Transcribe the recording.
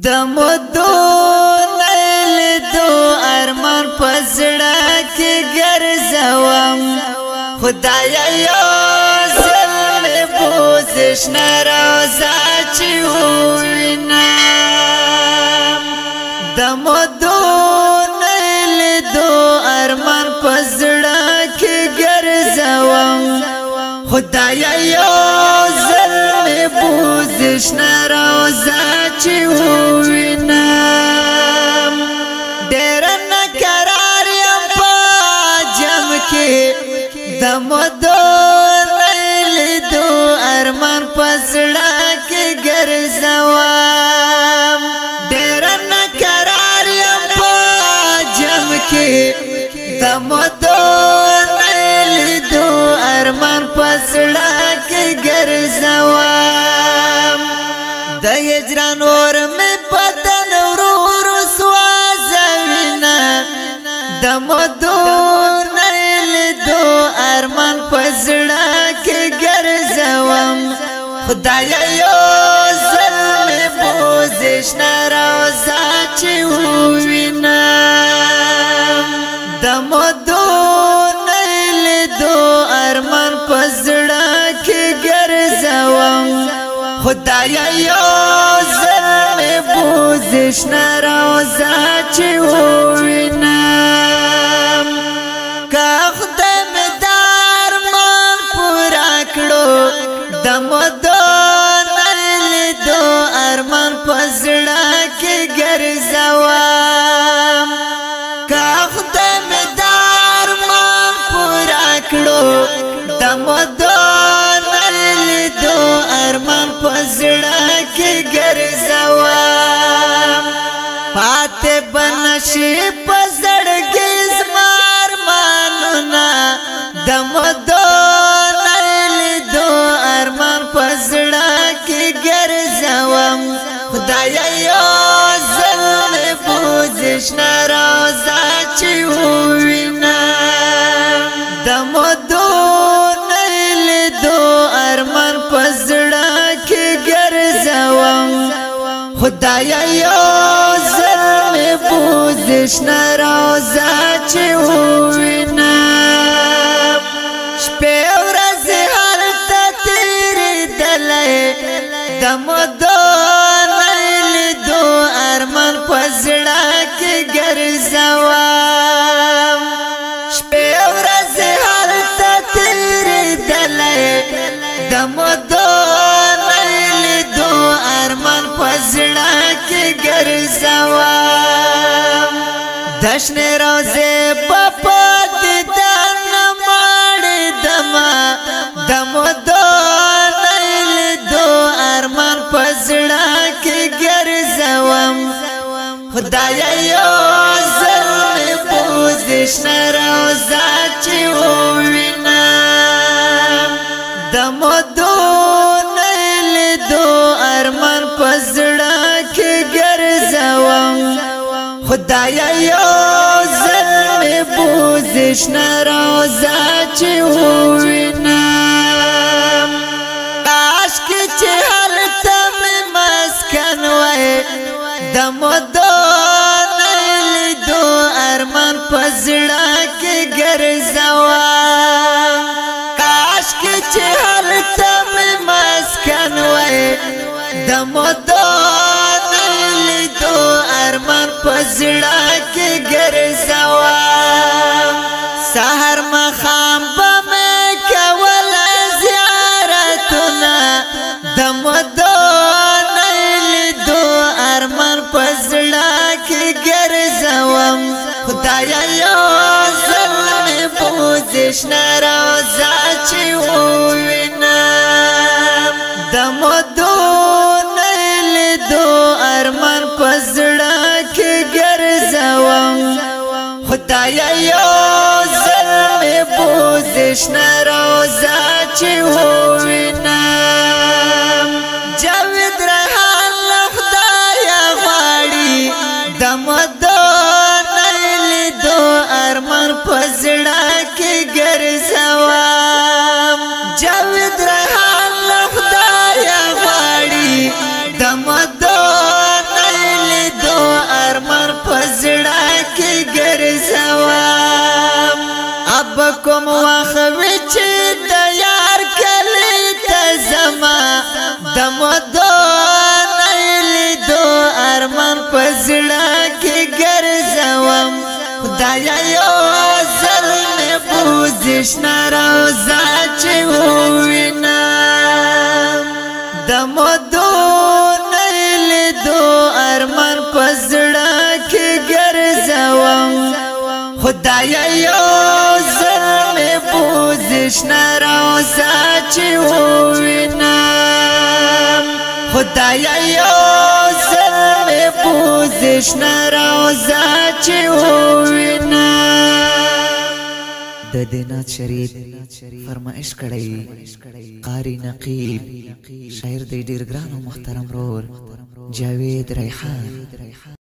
دمدو نیل دو ارمان پزړه کې ګرځوم خدایا یو ځل مې بوزش نه روزه چې ووینم دمدو نیل دو ارمان پزړه کې ګرځوم خدایا یو ځل مې بوزش نه روزه چې ووینم ډېر ناقرار یم په جم کې دمدو نیل دو ارمان په زړه کې ګرځوم ډېر ناقرار یم په جم کې دمدو نیل دو ارمان په زړه کې ګرځوم د هجران اور مې بدن ورو ورو سوځوینه دمدو نیل دو ارمان په زړه کې ګرځوم خدایا یو ځل مې بوزش نه روزه چې ووینم دمدو نیل دو ارمان په زړه کې ګرځوم خدایا یو ځل مې بوزش نه روزه چې ووینم که خدای مې دا ارمان پوره کړو دمدو نیل دو ارمان په زړه کې ګرځوم که خدای مې دا ارمان پوره کړو دمدو نیل دو ارمان په زړه کې ګرځوم پاتې بنشي په زړګي زما ارمانونه دمدو نیل دو ارمان په زړه کې ګرځوم خدایا یو ځل مې بوزش نه روزه چې ووینم دمدو نیل دو ارمان په زړه کې ګرځوم خدایا یو ځل مې بوزش نه روزه چې ووینم شپې ورځې هلته تېرېدلی دمدو نیل دو ارمان په زړه کې ګرځوم شپې ورځې هلته تېرېدلی دمدو نیل دو ارمان په زړه کې ګرځوم د شنې روضې په دیدن مړېدمه دمدو نیل دو ارمان په زړه کې ګرځوم خدایا یو ځل مې بوزش نه روزه چې ووینم دمدو نیل دو ارمان په زړه کې ګرځوم خدایا یو ځل مې بوزش نه روزه چې ووینم کاشکې چې هلته مې مسکن وای دمدو نیل دو ارمان په زړه کې ګرځوم کاشکې چې هلته مې مسکن وای دمدو نیل دو ارمان په زړه کې ګرځوم سحر ماښام به مې کول زیارتونه دمدو نیل دو ارمان په زړه کې ګرځوم خدایا یو ځل مې بوزش نه روزه چې ووینم دمدو نیل دو ارمان په زړه کې ګرځوم خدایا یو ځل مې بوزش نه روزه چې ووینم جاوید ریحان له خدایا غواړي دمدو نیل دو ارمان په زړه کې ګرځوم جاوید ریحان له خدایا غواړي دمدو نیل خدایا یو ظلم بوزش نروزا چې ووینم د مودو نیل دو ارمان پزړه کې ګرځوم خدایا یو ظلم بوزش نروزا چې ووینم خدایا یو ظلم بوزش نروزا چې ووینم د دینات شریف فرمایش کړی قاری نقیب شاعر دی ډیر ګران او محترم رور جاوید ریحان